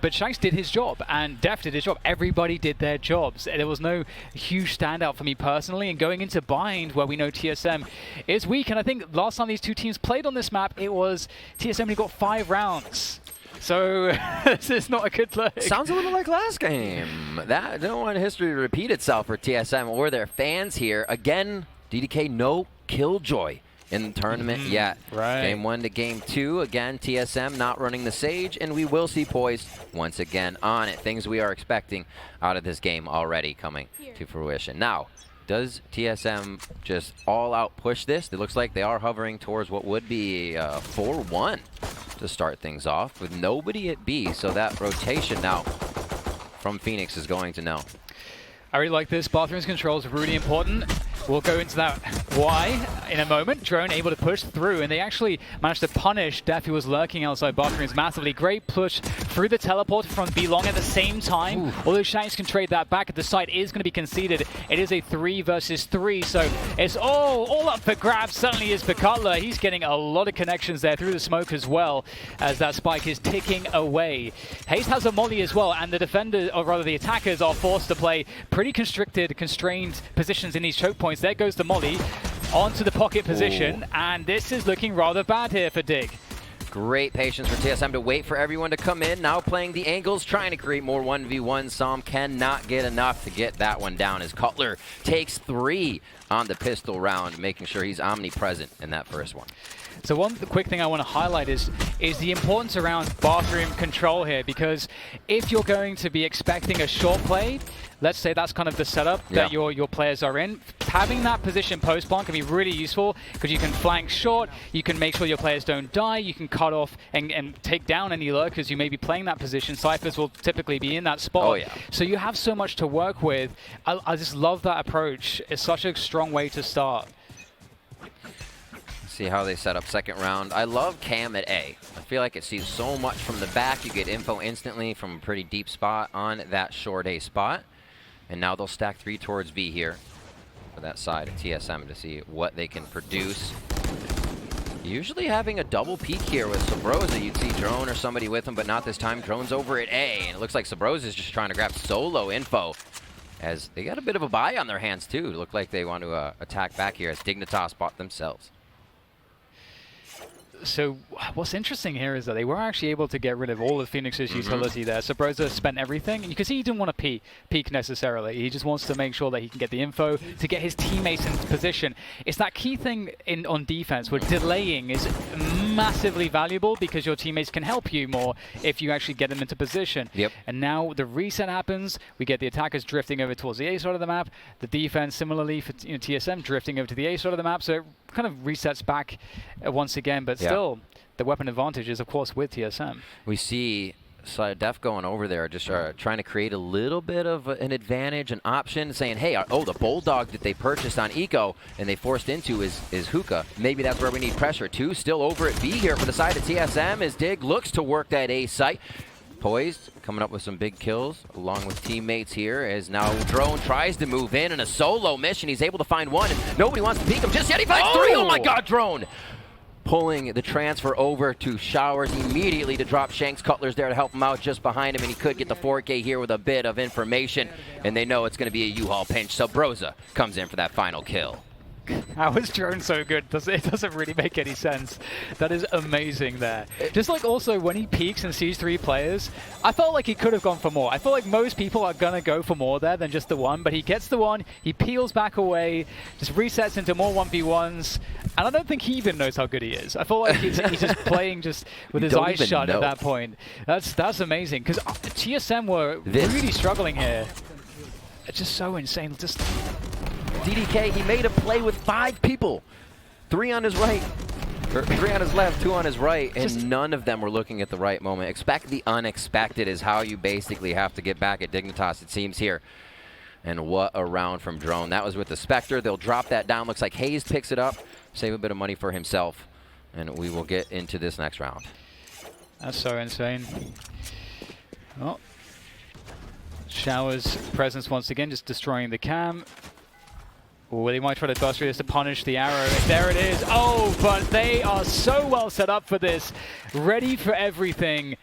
but Shanks did his job, and dephh did his job. Everybody did their jobs. There was no huge standout for me personally, and going into bind, where we know TSM is weak, and I think last time these two teams played on this map, it was TSM only got 5 rounds. So this is not a good look. Sounds a little like last game. That don't want history to repeat itself for TSM or their fans here. Again, DDK no killjoy in the tournament yet. Right. Game 1 to game 2. Again, TSM not running the Sage, and we will see poised once again on it. Things we are expecting out of this game already coming to fruition. Now, does TSM just all-out push this? It looks like they are hovering towards what would be 4-1 to start things off with nobody at B. So that rotation now from Phoenix is going to know. I really like this. Bathrooms control is really important. We'll go into that why in a moment. Drone able to push through, and they actually managed to punish dephh, who was lurking outside bathrooms massively. Great push through the teleporter from B long at the same time. Ooh. Although Shanks can trade that back, the site is going to be conceded. It is a 3 versus 3, so it's all up for grabs. Certainly is for Cutler. He's getting a lot of connections there through the smoke as well, as that spike is ticking away. hazed has a molly as well, and the defenders, or rather the attackers, are forced to play pretty constricted, constrained positions in these choke points. There goes the molly onto the pocket position, and this is looking rather bad here for Dig. Great patience for TSM to wait for everyone to come in. Now playing the angles, trying to create more 1v1. Som cannot get enough to get that one down as Cutler takes 3 on the pistol round, making sure he's omnipresent in that first one. So one quick thing I want to highlight is the importance around bathroom control here, because if you're going to be expecting a short play, let's say that's kind of the setup that your players are in, having that position post-plant can be really useful, because you can flank short, you can make sure your players don't die, you can cut off and take down any lurkers who may be playing that position. Cyphers will typically be in that spot. Oh, yeah. So you have so much to work with. I just love that approach. It's such a strong way to start. See how they set up second round. I love Cam at A. I feel like it sees so much from the back. You get info instantly from a pretty deep spot on that short A spot. And now they'll stack 3 towards B here for that side of TSM to see what they can produce. Usually having a double peek here with Subroza, you'd see Drone or somebody with him, but not this time. Drone's over at A, and it looks like Subroza is just trying to grab solo info, as they got a bit of a buy on their hands too. Look like they want to attack back here as Dignitas bought themselves. So what's interesting here is that they were actually able to get rid of all of Phoenix's utility there. Subroza spent everything, and you can see he didn't want to peek necessarily. He just wants to make sure that he can get the info to get his teammates in position. It's that key thing on defense where delaying is massively valuable, because your teammates can help you more if you actually get them into position. Yep. And now the reset happens. We get the attackers drifting over towards the A side of the map. The defense similarly for TSM drifting over to the A side of the map. So it kind of resets back once again, but still the weapon advantage is of course with TSM. We see dephh going over there, just trying to create a little bit of an advantage, an option, saying, hey, the Bulldog that they purchased on Eco and they forced into is Hookah. Maybe that's where we need pressure too. Still over at B here for the side of TSM as Dig looks to work that A site. Poised, coming up with some big kills along with teammates here, as now Drone tries to move in a solo mission. He's able to find 1, and nobody wants to peek him just yet. He finds 3. Oh my god, Drone! Pulling the transfer over to Showers immediately to drop Shanks. Cutler's there to help him out just behind him, and he could get the 4K here with a bit of information, and they know it's going to be a U-Haul pinch. Subroza comes in for that final kill. How is Drone so good? It doesn't really make any sense. That is amazing there. Just like also when he peeks and sees 3 players, I felt like he could have gone for more. I feel like most people are going to go for more there than just the 1, but he gets the 1, he peels back away, just resets into more 1v1s, and I don't think he even knows how good he is. I feel like he's just playing just with his eyes shut at that point. That's amazing, because TSM were really struggling here. It's just so insane. Just DDK, he made a play with 5 people. 3 on his right, or 3 on his left, 2 on his right, and none of them were looking at the right moment. Expect the unexpected is how you basically have to get back at Dignitas, it seems here. And what a round from Drone. That was with the Spectre. They'll drop that down. Looks like hazed picks it up, save a bit of money for himself, and we will get into this next round. That's so insane. Oh. Showers' presence once again, just destroying the cam. Well, they might try to burst through this to punish the arrow. There it is. Oh, but they are so well set up for this. Ready for everything.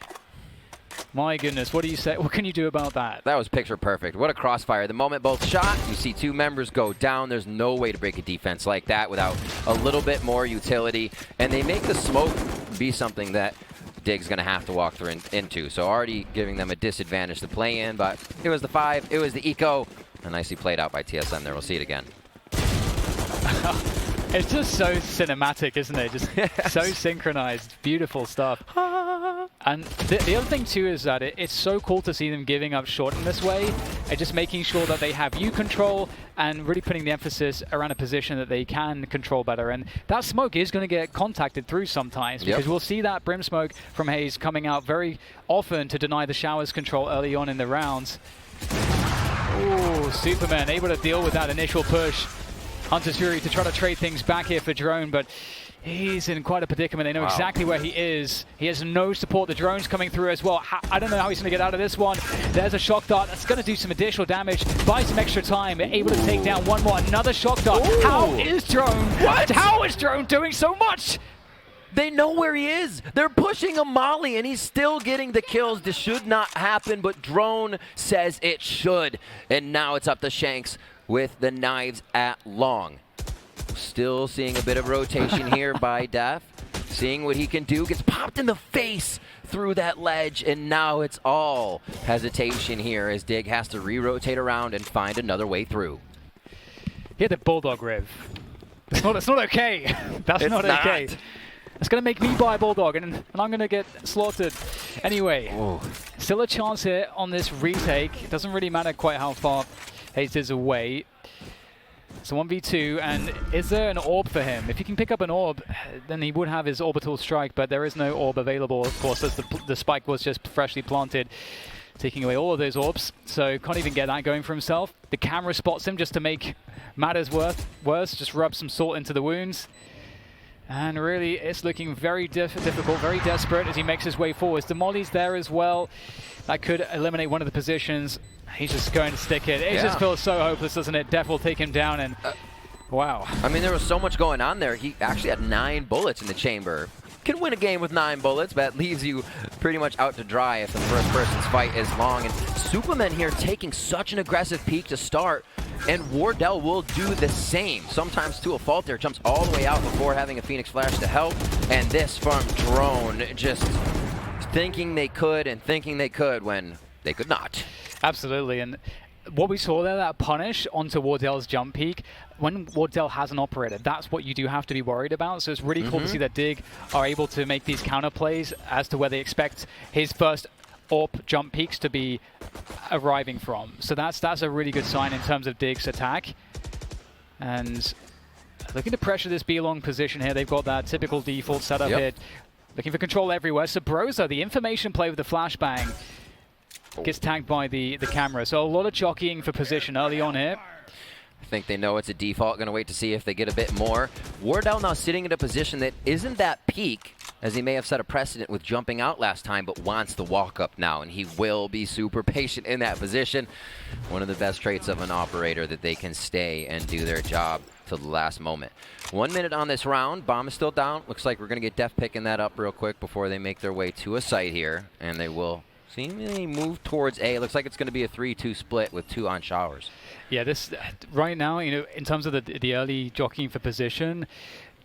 My goodness, what do you say? What can you do about that? That was picture perfect. What a crossfire. The moment both shot, you see two members go down. There's no way to break a defense like that without a little bit more utility. And they make the smoke be something that Dig's going to have to walk through into. So already giving them a disadvantage to play in, but it was the 5, it was the eco. And nicely played out by TSM there. We'll see it again. It's just so cinematic, isn't it? Just so synchronized. Beautiful stuff. And the other thing too is that it's so cool to see them giving up short in this way and just making sure that they have you control and really putting the emphasis around a position that they can control better. And that smoke is going to get contacted through sometimes because we'll see that brim smoke from hazed coming out very often to deny the showers control early on in the rounds. Ooh, Supamen able to deal with that initial push. Hunter's Fury to try to trade things back here for Drone, but he's in quite a predicament. They know exactly where he is. He has no support. The drone's coming through as well. I don't know how he's going to get out of this one. There's a shock dart. That's going to do some additional damage. Buy some extra time. Able to take down one more. Another shock dart. Ooh. How is Drone? What? How is Drone doing so much? They know where he is. They're pushing a molly, and he's still getting the kills. This should not happen, but Drone says it should. And now it's up to Shanks with the knives at long. Still seeing a bit of rotation here by dephh. Seeing what he can do. Gets popped in the face through that ledge, and now it's all hesitation here as Dig has to re-rotate around and find another way through. He had the Bulldog Riv. It's not okay. That's not okay. It's going to make me buy a Bulldog, and I'm going to get slaughtered. Anyway, still a chance here on this retake. It doesn't really matter quite how far hazed is away. It's a 1v2, and is there an orb for him? If he can pick up an orb, then he would have his orbital strike, but there is no orb available, of course, as the spike was just freshly planted, taking away all of those orbs, so can't even get that going for himself. The camera spots him just to make matters worse, just rub some salt into the wounds. And really, it's looking very difficult, very desperate as he makes his way forwards. The molly's there as well. That could eliminate one of the positions. He's just going to stick it. It just feels so hopeless, doesn't it? dephh will take him down, and wow. I mean, there was so much going on there. He actually had 9 bullets in the chamber. Can win a game with 9 bullets, but that leaves you pretty much out to dry if the first person's fight is long. And Supamen here taking such an aggressive peek to start, and Wardell will do the same. Sometimes to a fault there, jumps all the way out before having a Phoenix Flash to help. And this from Drone, just thinking they could and thinking they could when they could not. Absolutely, and what we saw there, that punish onto Wardell's jump peak, when Wardell has an operator, that's what you do have to be worried about. So it's really cool to see that Dig are able to make these counter plays as to where they expect his first AWP jump peaks to be arriving from. So that's a really good sign in terms of Dig's attack. And looking to pressure this B-long position here. They've got that typical default setup here. Looking for control everywhere. Subroza, the information play with the flashbang, gets tagged by the camera. So a lot of jockeying for position early on here. I think they know it's a default. Going to wait to see if they get a bit more. Wardell now sitting in a position that isn't that peak, as he may have set a precedent with jumping out last time, but wants the walk up now, and he will be super patient in that position. One of the best traits of an operator, that they can stay and do their job till the last moment. 1 minute on this round. Bomb is still down. Looks like we're going to get dephh picking that up real quick before they make their way to a site here, and they will seemingly move towards A. It looks like it's going to be a 3-2 split with 2 on showers. Yeah, this right now, you know, in terms of the early jockeying for position,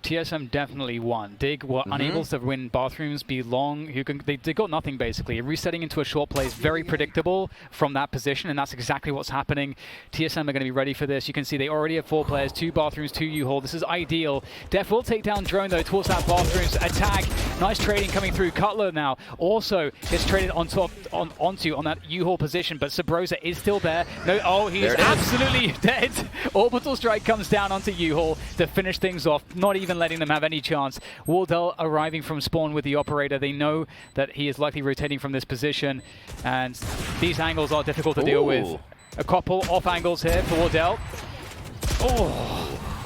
TSM definitely won. Dig were unable to win bathrooms, be long. They got nothing basically. Resetting into a short play is very predictable from that position, and that's exactly what's happening. TSM are going to be ready for this. You can see they already have 4 players, 2 bathrooms, 2 U-Haul. This is ideal. dephh will take down Drone though towards that bathrooms attack. Nice trading coming through. Cutler now also gets traded on that U-Haul position, but Subroza is still there. No, he's absolutely dead. Orbital strike comes down onto U-Haul to finish things off. Not even letting them have any chance. Wardell arriving from spawn with the operator. They know that he is likely rotating from this position, and these angles are difficult to deal with. A couple off angles here for Wardell.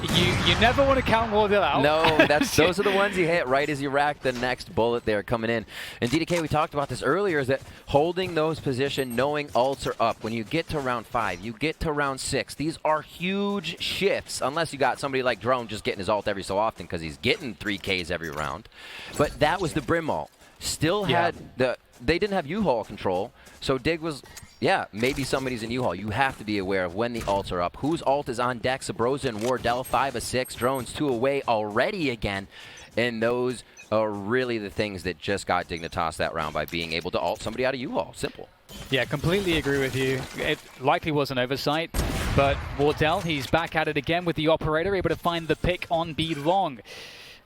You never want to count Wardell out. No, those are the ones you hit right as you rack the next bullet there coming in. And DDK, we talked about this earlier, is that holding those position, knowing ults are up. When you get to round 5, you get to round 6, these are huge shifts, unless you got somebody like Drone just getting his ult every so often because he's getting 3Ks every round. But that was the Brim ult. still had they didn't have U-Haul control, so Dig was, maybe somebody's in U-Haul. You have to be aware of when the ults are up. Whose ult is on deck? Subroza and Wardell, 5 of 6. Drones 2 away already again. And those are really the things that just got Dignitas that round by being able to ult somebody out of U-Haul. Simple. Yeah, completely agree with you. It likely was an oversight, but Wardell, he's back at it again with the operator, able to find the pick on B long.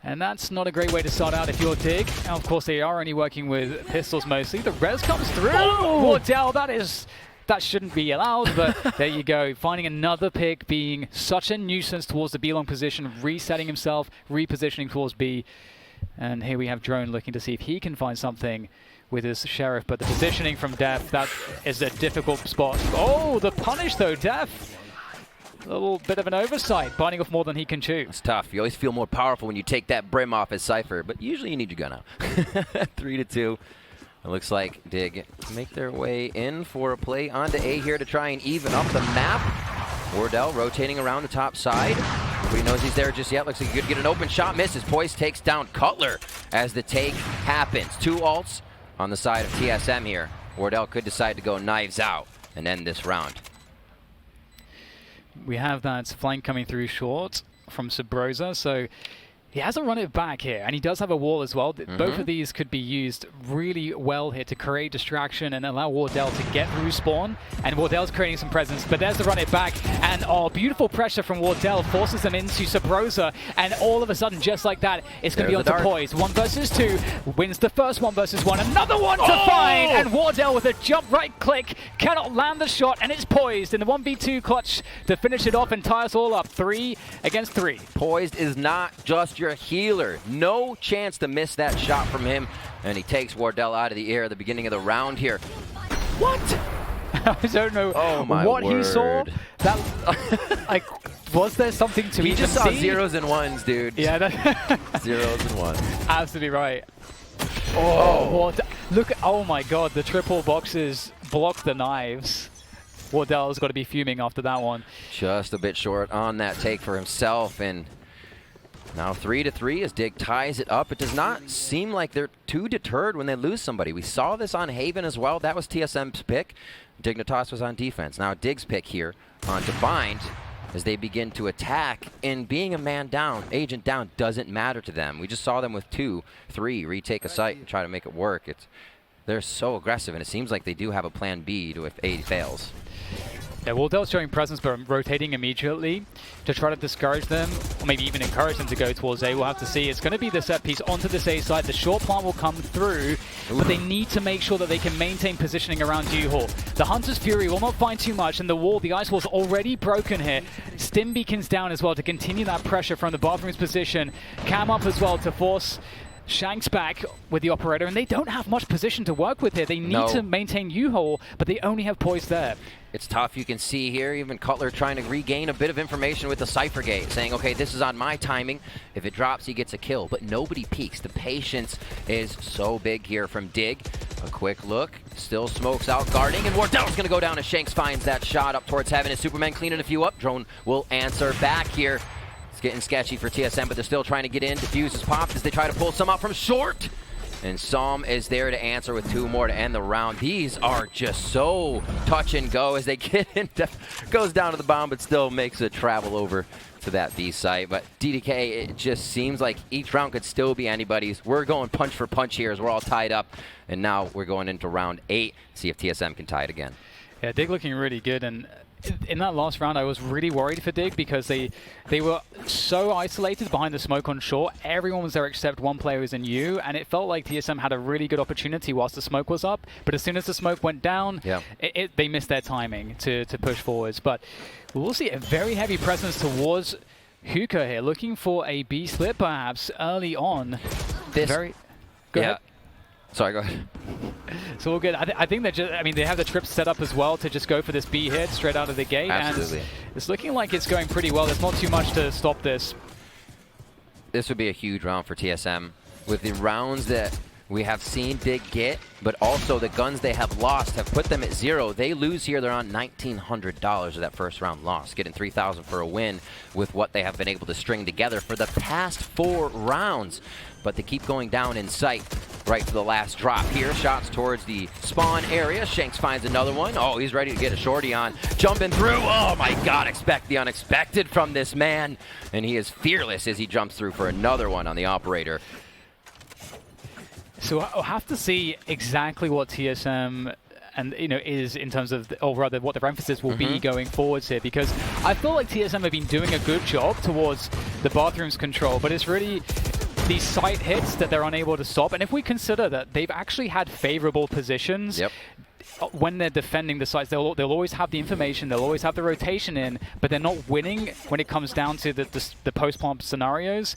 And that's not a great way to start out if you're Dig. Now, of course, they are only working with pistols mostly. The res comes through. Oh! Wardell, that shouldn't be allowed, but there you go. Finding another pick, being such a nuisance towards the B long position, resetting himself, repositioning towards B. And here we have Drone looking to see if he can find something with his Sheriff, but the positioning from dephh, that is a difficult spot. Oh, the punish though, dephh. A little bit of an oversight, biting off more than he can chew. It's tough. You always feel more powerful when you take that brim off as Cypher, but usually you need your gun out. 3-2. It looks like Dig make their way in for a play onto A here to try and even up the map. Wardell rotating around the top side. Nobody knows he's there just yet. Looks like he could get an open shot. Misses. Poised takes down Cutler as the take happens. 2 ults on the side of TSM here. Wardell could decide to go knives out and end this round. We have that flank coming through short from Subroza, so he hasn't run it back here, and he does have a wall as well. Both of these could be used really well here to create distraction and allow Wardell to get through spawn, and Wardell's creating some presence, but there's the run it back, and beautiful pressure from Wardell forces them into Subroza, and all of a sudden, just like that, it's going to be onto poised. 1 versus 2, wins the first 1 versus 1, another one to find, and Wardell with a jump right click, cannot land the shot, and it's poised in the 1v2 clutch to finish it off and tie us all up, 3 against 3. Poised is not just your healer. No chance to miss that shot from him, and he takes Wardell out of the air at the beginning of the round here. What? I don't know what he saw. That, like, was there something to he even just saw see? 0s and 1s, dude. Yeah, 0s and 1s. Absolutely right. Oh, look! Oh my God, the triple boxes block the knives. Wardell's got to be fuming after that one. Just a bit short on that take for himself, and now 3-3 as Dig ties it up. It does not seem like they're too deterred when they lose somebody. We saw this on Haven as well. That was TSM's pick. Dignitas was on defense. Now Dig's pick here on Defined as they begin to attack. And being a man down, agent down, doesn't matter to them. We just saw them with 2, 3, retake a site and try to make it work. They're so aggressive, and it seems like they do have a plan B to if A fails. Yeah, Wardell's showing presence, but rotating immediately to try to discourage them, or maybe even encourage them to go towards A. We'll have to see. It's going to be the set piece onto this A side. The short plant will come through, but they need to make sure that they can maintain positioning around U-Haul. The Hunter's Fury will not find too much, and the wall, the ice wall's already broken here. Stim beacons down as well to continue that pressure from the Bathroom's position. Cam up as well to force Shanks back with the operator, and they don't have much position to work with here. They need to maintain U-Haul, but they only have poised there. It's tough. You can see here even Cutler trying to regain a bit of information with the Cypher gate, saying, okay, this is on my timing. If it drops, he gets a kill, but nobody peeks. The patience is so big here from Dig. A quick look, still smokes out guarding, and Wardell's going to go down as Shanks finds that shot up towards heaven, and Superman cleaning a few up. Drone will answer back here. It's getting sketchy for TSM, but they're still trying to get in. Diffuse is popped as they try to pull some out from short. And Psalm is there to answer with 2 more to end the round. These are just so touch and go as they get in. Goes down to the bomb, but still makes a travel over to that B site. But DDK, it just seems like each round could still be anybody's. We're going punch for punch here as we're all tied up. And now we're going into round 8. See if TSM can tie it again. Yeah, Dig looking really good, and in that last round I was really worried for Dig because they were so isolated behind the smoke on shore. Everyone was there except one player was in U, and it felt like TSM had a really good opportunity whilst the smoke was up, but as soon as the smoke went down, they missed their timing to push forwards. But we'll see a very heavy presence towards hookah here, looking for a B split perhaps early on. Go ahead. Sorry, go ahead. It's all good. I think they're just, I mean, they have the trips set up as well to just go for this B hit straight out of the gate. Absolutely. And it's looking like it's going pretty well. There's not too much to stop this. This would be a huge round for TSM. With the rounds that we have seen Dig get, but also the guns they have lost have put them at 0. They lose here, they're on $1,900 of that first round loss, getting $3,000 for a win with what they have been able to string together for the past 4 rounds. But they keep going down in sight. right for the last drop here. Shots towards the spawn area. Shanks finds another one. Oh, he's ready to get a shorty on. Jumping through. Oh my God, expect the unexpected from this man. And he is fearless as he jumps through for another one on the operator. So I'll have to see exactly what TSM and is in terms of, or rather what their emphasis will be going forwards here, because I feel like TSM have been doing a good job towards the bathrooms control, but it's really these site hits that they're unable to stop. And if we consider that they've actually had favorable positions, when they're defending the sites, they'll always have the information, they'll always have the rotation in, but they're not winning when it comes down to the post-pump scenarios.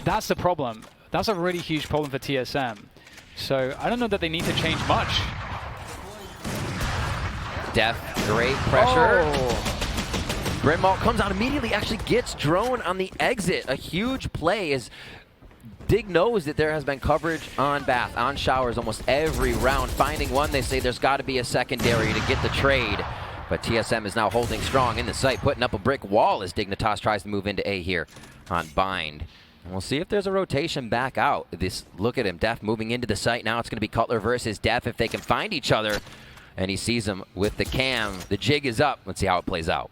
That's the problem. That's a really huge problem for TSM. So I don't know that they need to change much. dephh, great pressure. Grimalt comes out immediately, actually gets drone on the exit. A huge play as Dig knows that there has been coverage on Bath, on Showers almost every round. Finding one, they say there's got to be a secondary to get the trade. But TSM is now holding strong in the site, putting up a brick wall as Dignitas tries to move into A here on Bind. And we'll see if there's a rotation back out. Look at him, dephh moving into the site. Now it's going to be Cutler versus dephh if they can find each other. And he sees him with the cam. The jig is up. Let's see how it plays out.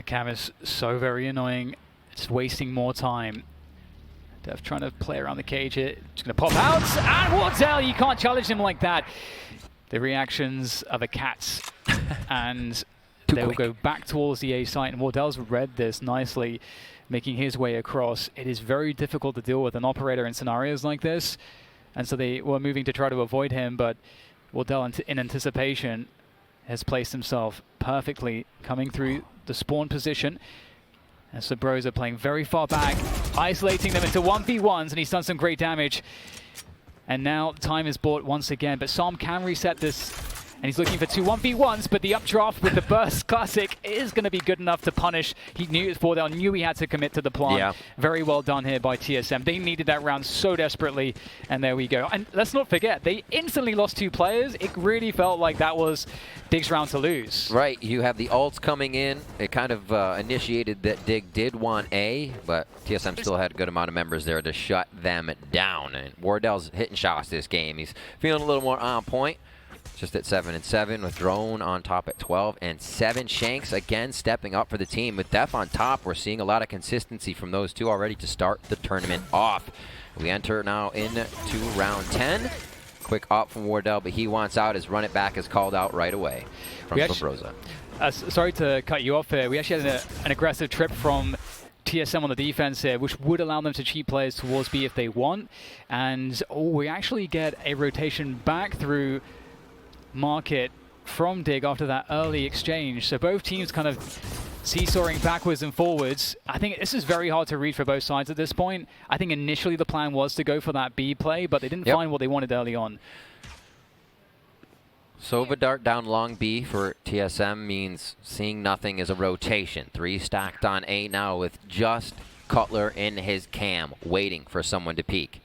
Cam is so very annoying. It's wasting more time. dephh trying to play around the cage here. Just going to pop out. And Wardell, you can't challenge him like that. The reactions of a cats. And they will go back towards the A site. And Wardell's read this nicely, making his way across. It is very difficult to deal with an operator in scenarios like this. And so they were moving to try to avoid him. But Wardell, in anticipation, has placed himself perfectly, coming through the spawn position. And Subroza playing very far back, isolating them into 1v1s, and he's done some great damage. And now time is bought once again, but Sam can reset this, and he's looking for 2 1v1s, but the updraft with the burst classic is going to be good enough to punish. He knew Wardell knew he had to commit to the plant. Yeah. Very well done here by TSM. They needed that round so desperately, and there we go. And let's not forget, they instantly lost 2 players. It really felt like that was Dig's round to lose. Right, you have the ults coming in. It kind of initiated that Dig did want A, but TSM still had a good amount of members there to shut them down. And Wardell's hitting shots this game. He's feeling a little more on point. Just at 7-7 with drone on top at 12-7. Shanks again stepping up for the team with dephh on top. We're seeing a lot of consistency from those two already to start the tournament off. We enter now into round 10. Quick op from Wardell, but he wants out. His run it back is called out right away from Subroza. Sorry to cut you off here. We actually had an aggressive trip from TSM on the defense here, which would allow them to cheat players towards B if they want. And we actually get a rotation back through market from Dig after that early exchange. So both teams kind of seesawing backwards and forwards. I think this is very hard to read for both sides at this point. I think initially the plan was to go for that B play, but they didn't find what they wanted early on. Sova dart down long B for TSM means seeing nothing is a rotation. 3 stacked on A now with just Cutler in his cam, waiting for someone to peek.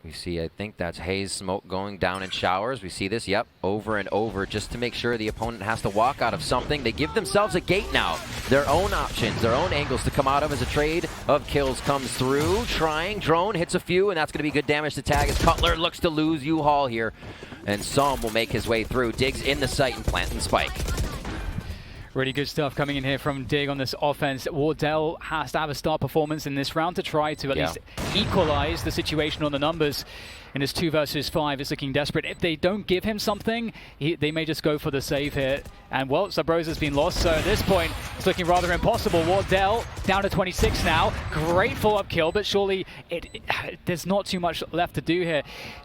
We see, I think that's hazed smoke going down in Showers. We see this, over and over, just to make sure the opponent has to walk out of something. They give themselves a gate now. Their own options, their own angles to come out of as a trade of kills comes through. Trying, drone hits a few, and that's going to be good damage to tag as Cutler looks to lose U-Haul here. And Som will make his way through. Dig's in the site and planting spike. Really good stuff coming in here from Dig on this offense. Wardell has to have a star performance in this round to try to at least equalize the situation on the numbers. In this 2 versus 5, it's looking desperate. If they don't give him something, they may just go for the save here. And, well, Subroza's been lost, so at this point, it's looking rather impossible. Wardell down to 26 now. Great follow-up kill, but surely there's not too much left to do here.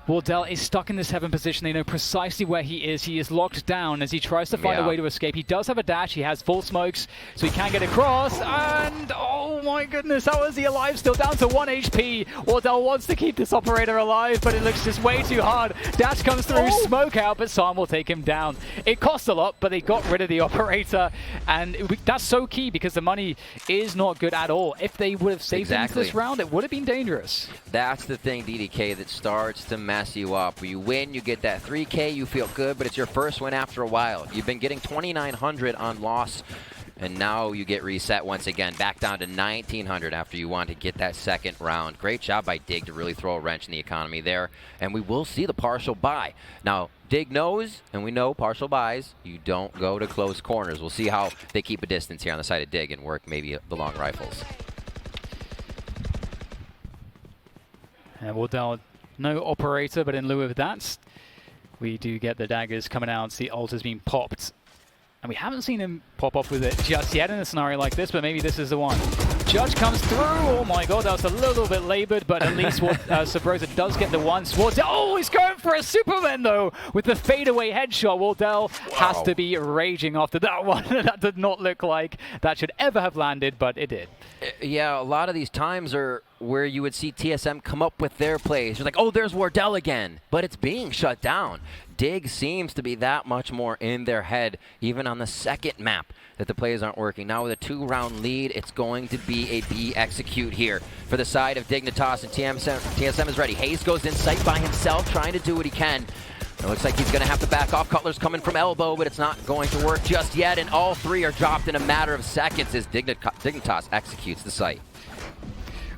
Wardell is stuck in this 7 position. They know precisely where he is. He is locked down as he tries to find a way to escape. He does have a dash. He has full smokes, so he can get across. And, oh my goodness, how is he alive? Still down to 1 HP. Wardell wants to keep this operator alive, but it looks just way too hard. Dash comes through, smoke out, but Sam will take him down. It cost a lot, but they got rid of the operator, and that's so key because the money is not good at all. If they would have saved him this round, it would have been dangerous. That's the thing, DDK, that starts to mess you up. You win, you get that 3K, you feel good, but it's your first win after a while. You've been getting 2,900 on loss and now you get reset once again, back down to 1900 after you want to get that second round. Great job by Dig to really throw a wrench in the economy there, and we will see the partial buy. Now, Dig knows, and we know partial buys, you don't go to close corners. We'll see how they keep a distance here on the side of Dig and work maybe the long rifles. And Wardell, no operator, but in lieu of that, we do get the daggers coming out. The ult has been popped. And we haven't seen him pop off with it just yet in a scenario like this, but maybe this is the one. Judge comes through. Oh my god, that was a little bit labored, but at least Subroza does get the one. Wardell, oh, he's going for a Superman though, with the fadeaway headshot. Wardell has to be raging after that one. That did not look like that should ever have landed, but it did. Yeah, a lot of these times are where you would see TSM come up with their plays. You're like, oh, there's Wardell again, but it's being shut down. Dig seems to be that much more in their head, even on the second map, that the plays aren't working. Now with a 2-round lead, it's going to be a B execute here for the side of Dignitas, and TSM is ready. Hazed goes in sight by himself, trying to do what he can. It looks like he's going to have to back off. Cutler's coming from elbow, but it's not going to work just yet, and all three are dropped in a matter of seconds as Dignitas executes the site.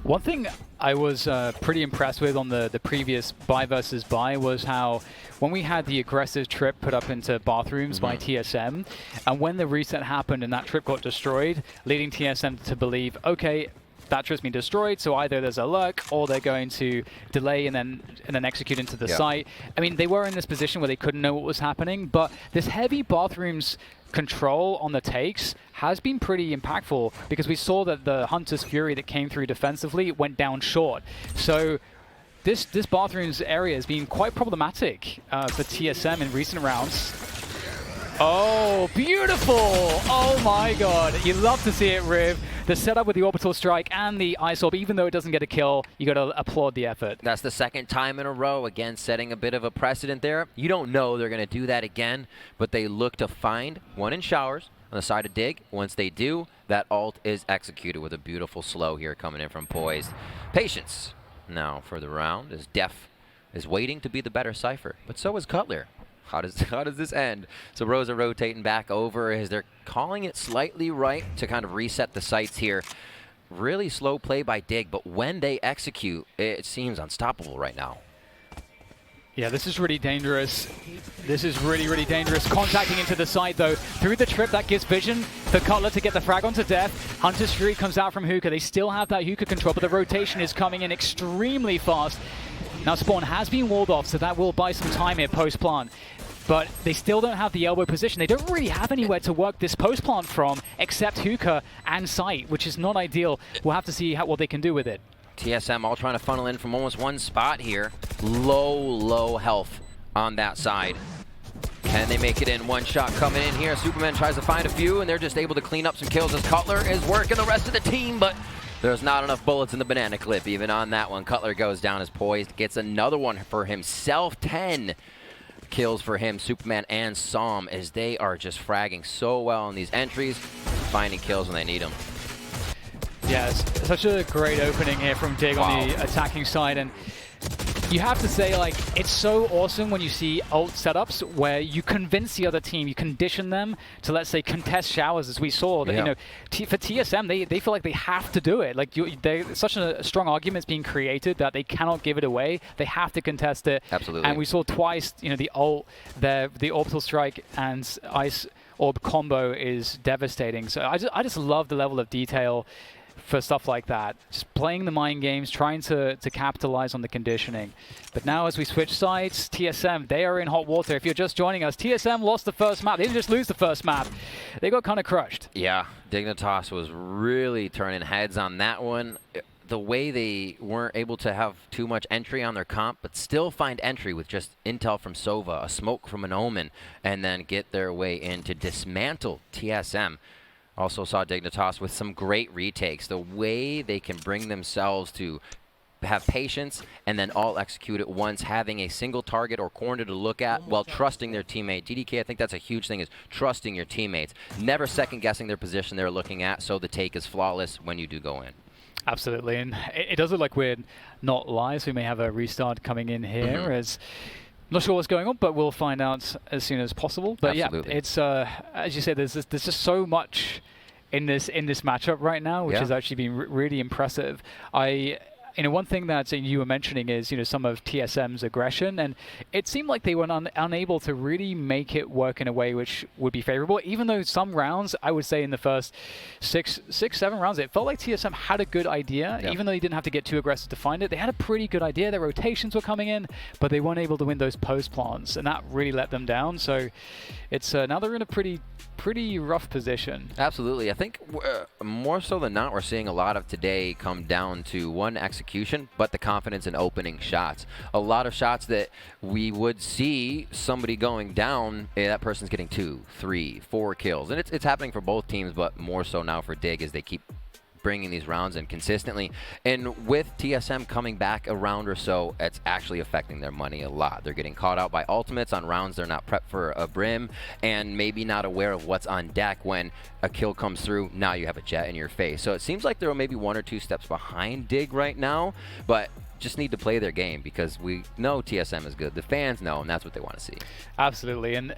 One thing I was pretty impressed with on the previous buy versus buy was how when we had the aggressive trip put up into bathrooms by TSM, and when the reset happened and that trip got destroyed, leading TSM to believe, okay, that trip's been destroyed, so either there's a lurk or they're going to delay and then execute into the site. I mean, they were in this position where they couldn't know what was happening, but this heavy bathrooms control on the takes has been pretty impactful, because we saw that the Hunter's Fury that came through defensively went down short. So this bathrooms area has been quite problematic for TSM in recent rounds. Oh, beautiful! Oh my god, you love to see it, Riv. The setup with the orbital strike and the ice orb, even though it doesn't get a kill, you got to applaud the effort. That's the second time in a row, again setting a bit of a precedent there. You don't know they're going to do that again, but they look to find one in showers on the side of Dig. Once they do, that ult is executed with a beautiful slow here coming in from Poised. Patience now for the round, as dephh is waiting to be the better Cypher, but so is Cutler. How does this end? Subroza rotating back over as they're calling it slightly right to kind of reset the sights here. Really slow play by Dig, but when they execute, it seems unstoppable right now. Yeah, this is really dangerous. This is really, really dangerous. Contacting into the side, though. Through the trip, that gives vision for Cutler to get the frag onto dephh. Hunter's Fury comes out from Hookah. They still have that Hookah control, but the rotation is coming in extremely fast. Now, Spawn has been walled off, so that will buy some time here post-plant. But they still don't have the elbow position. They don't really have anywhere to work this post-plant from except Hookah and sight, which is not ideal. We'll have to see what they can do with it. TSM all trying to funnel in from almost one spot here. Low health on that side. Can they make it in? One shot coming in here. Supamen tries to find a few, and they're just able to clean up some kills as Cutler is working the rest of the team, but there's not enough bullets in the banana clip even on that one. Cutler goes down as Poised, gets another one for himself. 10 kills for him, Supamen and Som, as they are just fragging so well in these entries, finding kills when they need them. Yeah, it's such a great opening here from Dig on the attacking side, and you have to say, like, it's so awesome when you see ult setups where you convince the other team, you condition them to, let's say, contest showers, as we saw. That, you know, for TSM, they feel like they have to do it. Like, such a strong argument's being created that they cannot give it away. They have to contest it. Absolutely. And we saw twice, you know, the ult, the orbital strike and ice orb combo is devastating. So I just love the level of detail for stuff like that. Just playing the mind games, trying to capitalize on the conditioning. But now as we switch sides, TSM, they are in hot water. If you're just joining us, TSM lost the first map. They didn't just lose the first map. They got kind of crushed. Yeah, Dignitas was really turning heads on that one. The way they weren't able to have too much entry on their comp, but still find entry with just intel from Sova, a smoke from an Omen, and then get their way in to dismantle TSM. Also saw Dignitas with some great retakes. The way they can bring themselves to have patience and then all execute at once, having a single target or corner to look at while trusting their teammate. DDK, I think that's a huge thing, is trusting your teammates. Never second-guessing their position they're looking at, so the take is flawless when you do go in. Absolutely, and it does look like we're not live, so we may have a restart coming in here as... Not sure what's going on, but we'll find out as soon as possible. But absolutely. yeah, it's as you said, there's just so much in this matchup right now, which has actually been really impressive. One thing that you were mentioning is, some of TSM's aggression, and it seemed like they were unable to really make it work in a way which would be favorable, even though some rounds, I would say in the first six, 7 rounds, it felt like TSM had a good idea, even though they didn't have to get too aggressive to find it. They had a pretty good idea. Their rotations were coming in, but they weren't able to win those post plants, and that really let them down. So it's now they're in a pretty rough position. Absolutely. I think more so than not, we're seeing a lot of today come down to one execution, but the confidence in opening shots. A lot of shots that we would see somebody going down, that person's getting 2, 3, 4 kills. And it's happening for both teams, but more so now for Dig as they keep bringing these rounds in consistently. And with TSM coming back a round or so, it's actually affecting their money a lot. They're getting caught out by ultimates on rounds they're not prepped for a Brim, and maybe not aware of what's on deck when a kill comes through. Now you have a Jett in your face. So it seems like they're maybe 1 or 2 steps behind Dig right now, but just need to play their game because we know TSM is good. The fans know, and that's what they want to see. Absolutely. And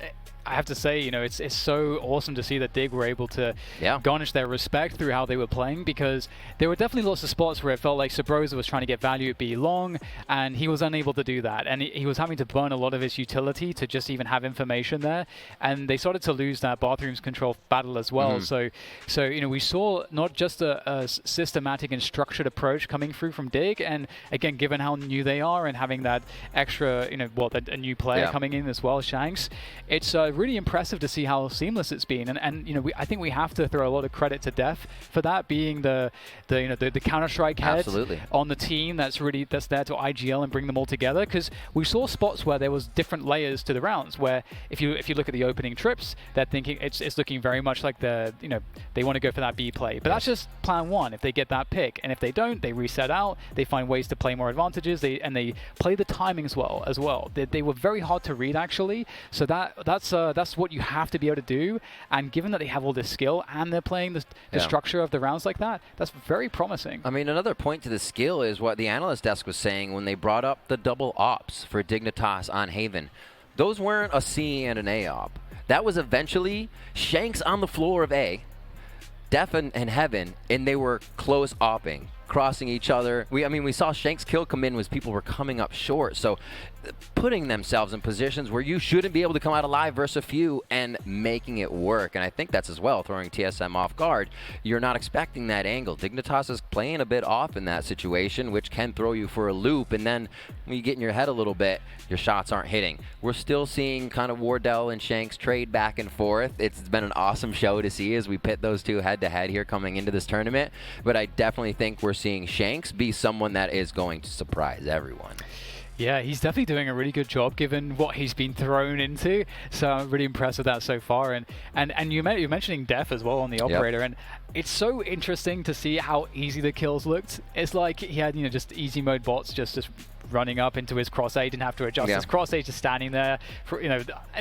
I have to say, it's so awesome to see that Dig were able to garnish their respect through how they were playing, because there were definitely lots of spots where it felt like Subroza was trying to get value at B long, and he was unable to do that. And he was having to burn a lot of his utility to just even have information there. And they started to lose that bathrooms control battle as well. So we saw not just a systematic and structured approach coming through from Dig, and again, given how new they are and having that extra, a new player coming in as well, Shanks, it's really impressive to see how seamless it's been, and I think we have to throw a lot of credit to dephh for that, being the Counter-Strike head on the team that's there to IGL and bring them all together, because we saw spots where there was different layers to the rounds, where if you look at the opening trips, they're thinking it's looking very much like they want to go for that B play, but that's just plan 1 if they get that pick, and if they don't, they reset out, they find ways to play more advantages, and they play the timings as well. They were very hard to read actually, so that's what you have to be able to do, and given that they have all this skill and they're playing the structure of the rounds like that, that's very promising. I mean, another point to the skill is what the analyst desk was saying when they brought up the double ops for Dignitas on Haven. Those weren't a C and an A op. That was eventually Shanks on the floor of A, dephh and Heaven, and they were close opping, crossing each other. We saw Shanks' kill come in as people were coming up short. So putting themselves in positions where you shouldn't be able to come out alive versus a few and making it work. And I think that's as well throwing TSM off guard. You're not expecting that angle. Dignitas is playing a bit off in that situation, which can throw you for a loop. And then when you get in your head a little bit, your shots aren't hitting. We're still seeing kind of Wardell and Shanks trade back and forth. It's been an awesome show to see as we pit those two head to head here coming into this tournament. But I definitely think we're seeing Shanks be someone that is going to surprise everyone. Yeah, he's definitely doing a really good job given what he's been thrown into. So I'm really impressed with that so far. And you're mentioning dephh as well on the operator, and it's so interesting to see how easy the kills looked. It's like he had just easy mode bots just running up into his cross A, didn't have to adjust his cross A, just standing there. For,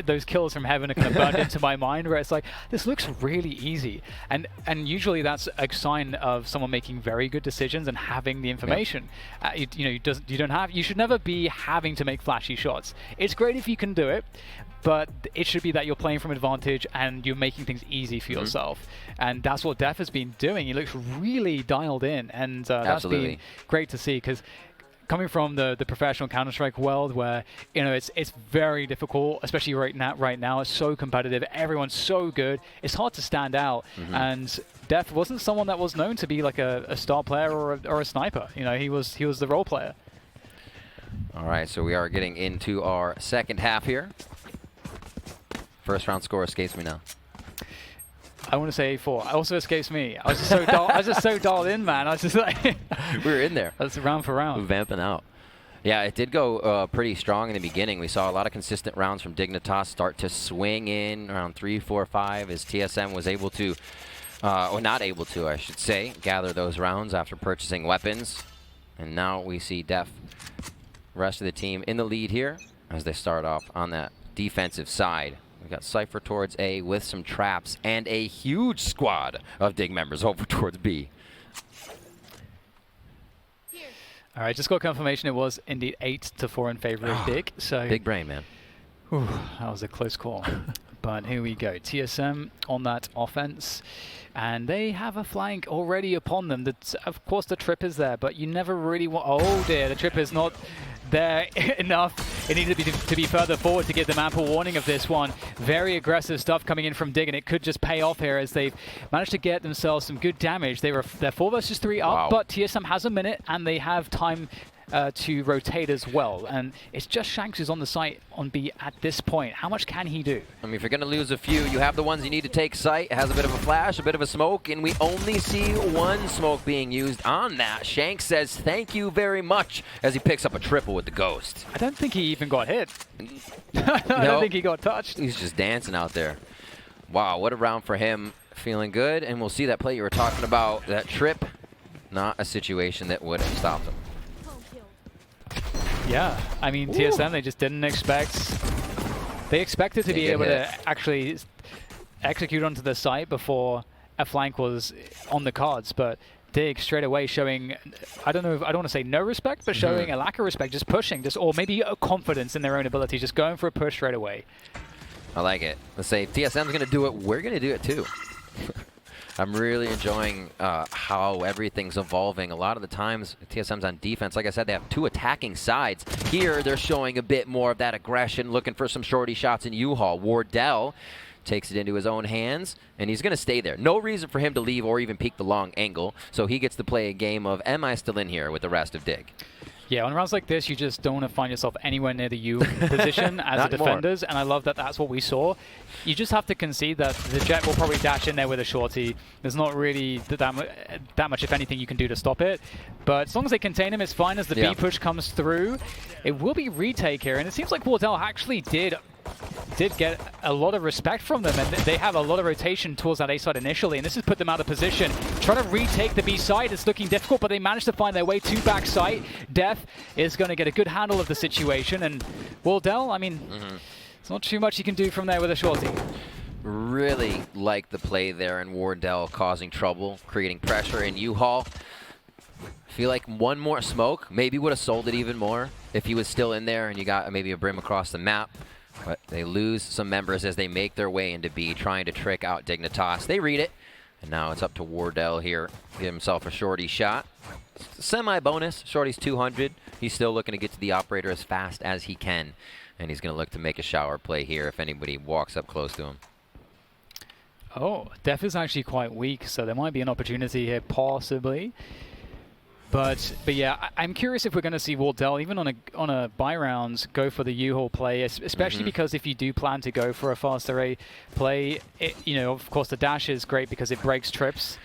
those kills from Heaven are kind of burned into my mind, where it's like, this looks really easy. And usually that's a sign of someone making very good decisions and having the information. You should never be having to make flashy shots. It's great if you can do it, but it should be that you're playing from advantage and you're making things easy for yourself. And that's what dephh has been doing. He looks really dialed in, and that's been great to see, because coming from the professional Counter-Strike world, where it's very difficult, especially right now it's so competitive, everyone's so good, it's hard to stand out. And dephh wasn't someone that was known to be like a star player or a sniper. He was the role player. All right, so we are getting into our second half here. First round score escapes me now. I want to say 4. Also escapes me. I was just so dialed in, man. I was just like we were in there. That's round for round. Vamping out. Yeah, it did go pretty strong in the beginning. We saw a lot of consistent rounds from Dignitas start to swing in around 3, 4, 5 as TSM was able to, or not able to, I should say, gather those rounds after purchasing weapons. And now we see dephh, rest of the team in the lead here as they start off on that defensive side. We've got Cypher towards A with some traps and a huge squad of Dig members over towards B. All right, just got confirmation it was indeed 8-4 in favor of Dig. So big brain, man. Ooh, that was a close call. But here we go. TSM on that offense. And they have a flank already upon them. Of course, the trip is there, but you never really want... Oh, dear. The trip is not there enough. It needed to be further forward to give them ample warning of this one. Very aggressive stuff coming in from Dig, and it could just pay off here as they've managed to get themselves some good damage. They're 4 versus 3 up, wow. But TSM has a minute, and they have time to rotate as well. And it's just Shanks who's on the site on B at this point. How much can he do? I mean, if you're going to lose a few, you have the ones you need to take site. It has a bit of a flash, a bit of a smoke, and we only see one smoke being used on that. Shanks says thank you very much as he picks up a triple with the Ghost. I don't think he even got hit. I don't think he got touched. He's just dancing out there. Wow, what a round for him. Feeling good, and we'll see that play you were talking about. That trip, not a situation that would have stopped him. Yeah, I mean, TSM, they just didn't expect... They expected to be able to actually execute onto the site before a flank was on the cards, but Dig straight away showing, I don't want to say no respect, but showing a lack of respect, just pushing, or maybe a confidence in their own ability, just going for a push straight away. I like it. Let's say if TSM's going to do it, we're going to do it too. I'm really enjoying how everything's evolving. A lot of the times, TSM's on defense. Like I said, they have 2 attacking sides. Here, they're showing a bit more of that aggression, looking for some shorty shots in U-Haul. Wardell takes it into his own hands, and he's going to stay there. No reason for him to leave or even peek the long angle, so he gets to play a game of, am I still in here with the rest of Dig? Yeah, on rounds like this, you just don't want to find yourself anywhere near the U position as the defenders, and I love that that's what we saw. You just have to concede that the Jett will probably dash in there with a shorty. There's not really that much, if anything, you can do to stop it. But as long as they contain him, it's fine as the B push comes through. It will be retake here, and it seems like Wardell actually did get a lot of respect from them, and they have a lot of rotation towards that A side initially, and this has put them out of position. Trying to retake the B side, it's looking difficult, but they managed to find their way to back site. dephh is going to get a good handle of the situation, and Wardell, I mean, it's not too much you can do from there with a shorty. Really like the play there, and Wardell causing trouble, creating pressure in U-Haul. Feel like one more smoke maybe would have sold it even more if he was still in there and you got maybe a Brim across the map. But they lose some members as they make their way into B, trying to trick out Dignitas. They read it, and now it's up to Wardell here. Give himself a shorty shot. Semi-bonus. Shorty's 200. He's still looking to get to the operator as fast as he can. And he's going to look to make a shower play here if anybody walks up close to him. Oh, dephh is actually quite weak, so there might be an opportunity here, possibly. But yeah, I'm curious if we're going to see Wardell, even on a buy rounds, go for the U-Haul play, especially because if you do plan to go for a faster A play, you know, of course the dash is great because it breaks trips,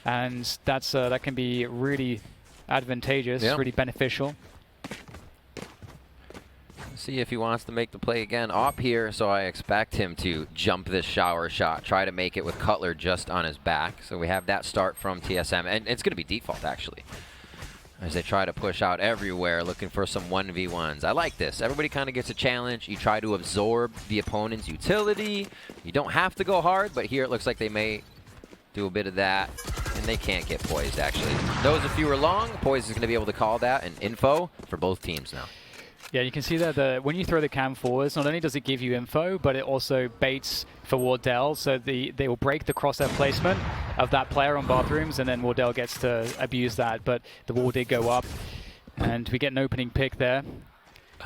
and that's that can be really advantageous, really beneficial. See if he wants to make the play again. Op here, so I expect him to jump this shower shot, try to make it with Cutler just on his back. So we have that start from TSM, and it's going to be default actually, as they try to push out everywhere, looking for some 1v1s. I like this. Everybody kind of gets a challenge. You try to absorb the opponent's utility. You don't have to go hard, but here it looks like they may do a bit of that, and they can't get poised, actually. Those of you who are long, poised is going to be able to call that an info for both teams now. Yeah, you can see that when you throw the cam forwards, not only does it give you info, but it also baits for Wardell, so they will break the crosshair placement of that player on bathrooms, and then Wardell gets to abuse that, but the wall did go up, and we get an opening pick there.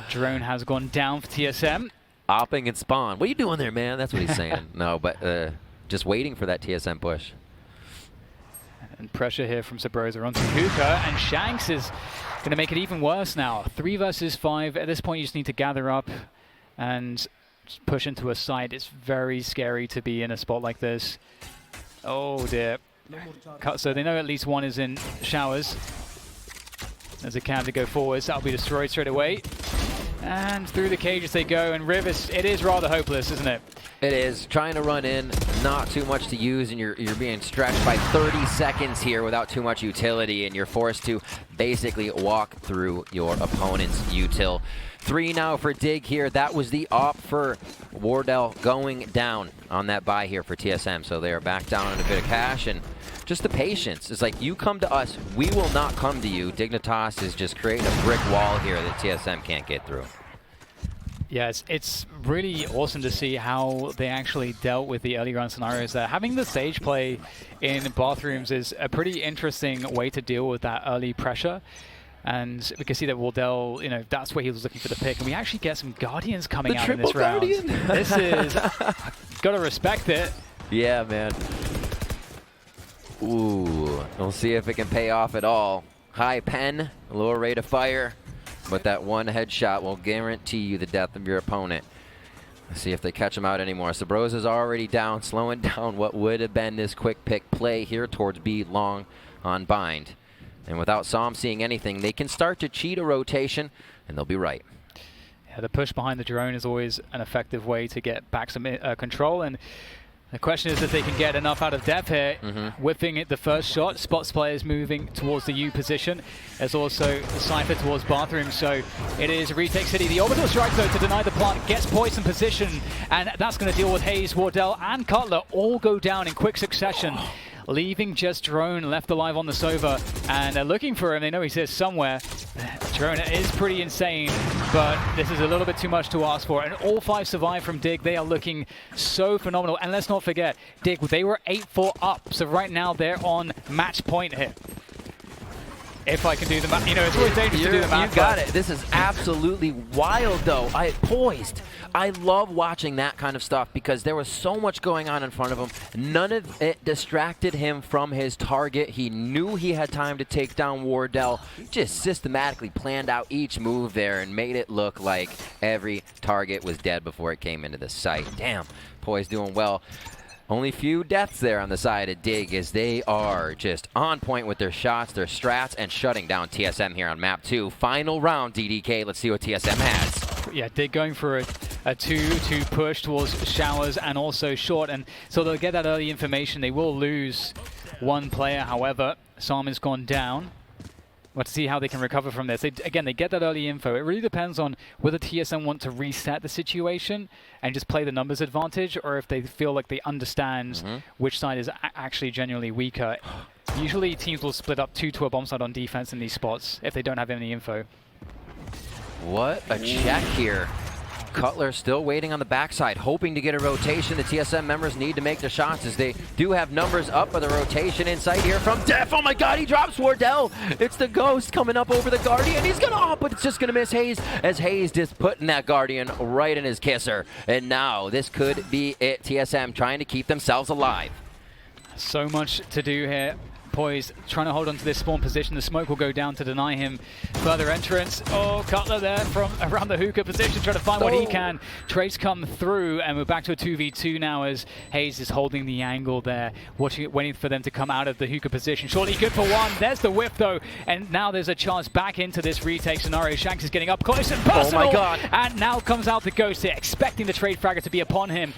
Drone has gone down for TSM. Opping and spawn. What are you doing there, man? That's what he's saying. No, but just waiting for that TSM push. And pressure here from Subroza onto Hookah, and Shanks is going to make it even worse now. 3 versus 5. At this point, you just need to gather up and push into a side. It's very scary to be in a spot like this. Oh dear. So they know at least one is in showers. There's a cam to go forwards. That'll be destroyed straight away. And through the cage as they go. And Rivers, it is rather hopeless, isn't it? It is. Trying to run in, not too much to use, and you're being stretched by 30 seconds here without too much utility, and you're forced to basically walk through your opponent's util. 3 now for Dig here. That was the op for Wardell going down on that buy here for TSM. So they are back down in a bit of cash, and just the patience. It's like, you come to us, we will not come to you. Dignitas is just creating a brick wall here that TSM can't get through. Yeah, it's really awesome to see how they actually dealt with the early run scenarios there. Having the stage play in bathrooms is a pretty interesting way to deal with that early pressure. And we can see that Wardell, that's where he was looking for the pick. And we actually get some Guardians coming out in this round. This is, gotta respect it. Yeah, man. Ooh, we'll see if it can pay off at all. High pen, lower rate of fire, but that one headshot will guarantee you the death of your opponent. Let's see if they catch him out anymore. Subroza's already down, slowing down what would have been this quick pick play here towards B long on bind. And without Som seeing anything, they can start to cheat a rotation, and they'll be right. Yeah, the push behind the drone is always an effective way to get back some control. And the question is if they can get enough out of dephh here, whipping it the first shot. Spots players moving towards the U position. There's also Cypher towards bathroom, so it is retake city. The orbital strike though to deny the plant gets poised in position, and that's going to deal with hazed, Wardell, and Cutler all go down in quick succession, leaving just Drone left alive on the Sova, and they're looking for him. They know he's here somewhere. Drone is pretty insane, but this is a little bit too much to ask for. And all 5 survive from Dig. They are looking so phenomenal. And let's not forget, Dig, they were 8-4 up, so right now they're on match point here. If I can do the math, it's always dangerous to do the math. You got it. This is absolutely wild, though. Poised. I love watching that kind of stuff because there was so much going on in front of him. None of it distracted him from his target. He knew he had time to take down Wardell. Just systematically planned out each move there and made it look like every target was dead before it came into the site. Damn, Poised doing well. Only few deaths there on the side of Dig as they are just on point with their shots, their strats, and shutting down TSM here on map 2. Final round, DDK. Let's see what TSM has. Yeah, Dig going for a 2-2 push towards showers and also short, and so they'll get that early information. They will lose one player, however. Som has gone down. Let's see how they can recover from this. Again, they get that early info. It really depends on whether TSM want to reset the situation and just play the numbers advantage, or if they feel like they understand which side is actually genuinely weaker. Usually teams will split up 2 to a bomb side on defense in these spots if they don't have any info. What a check here. Cutler still waiting on the backside, hoping to get a rotation. The TSM members need to make their shots as they do have numbers up for the rotation in sight here from dephh. Oh my god, he drops Wardell. It's the Ghost coming up over the Guardian. He's gonna, but it's just gonna miss hazed as hazed is putting that Guardian right in his kisser. And now this could be it. TSM trying to keep themselves alive. So much to do here. Poised, trying to hold on to this spawn position. The smoke will go down to deny him further entrance. Oh, Cutler there from around the hookah position, trying to find what he can. Trace come through, and we're back to a 2v2 now as hazed is holding the angle there, waiting for them to come out of the hookah position. Surely good for one. There's the whiff, though, and now there's a chance back into this retake scenario. Shanks is getting up close and personal. Oh my god. And now comes out the Ghost here, expecting the trade fragger to be upon him.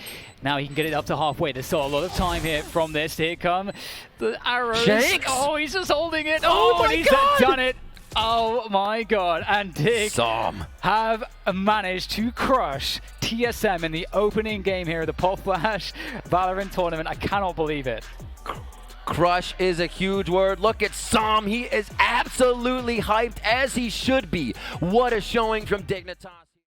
Now he can get it up to halfway. There's still a lot of time here from this. Here come the arrows. Shanks. Oh, he's just holding it. Oh my he's god. done it. Oh my god. And Dig have managed to crush TSM in the opening game here at the Pop Flash Valorant tournament. I cannot believe it. Crush is a huge word. Look at Som. He is absolutely hyped, as he should be. What a showing from Dignitas.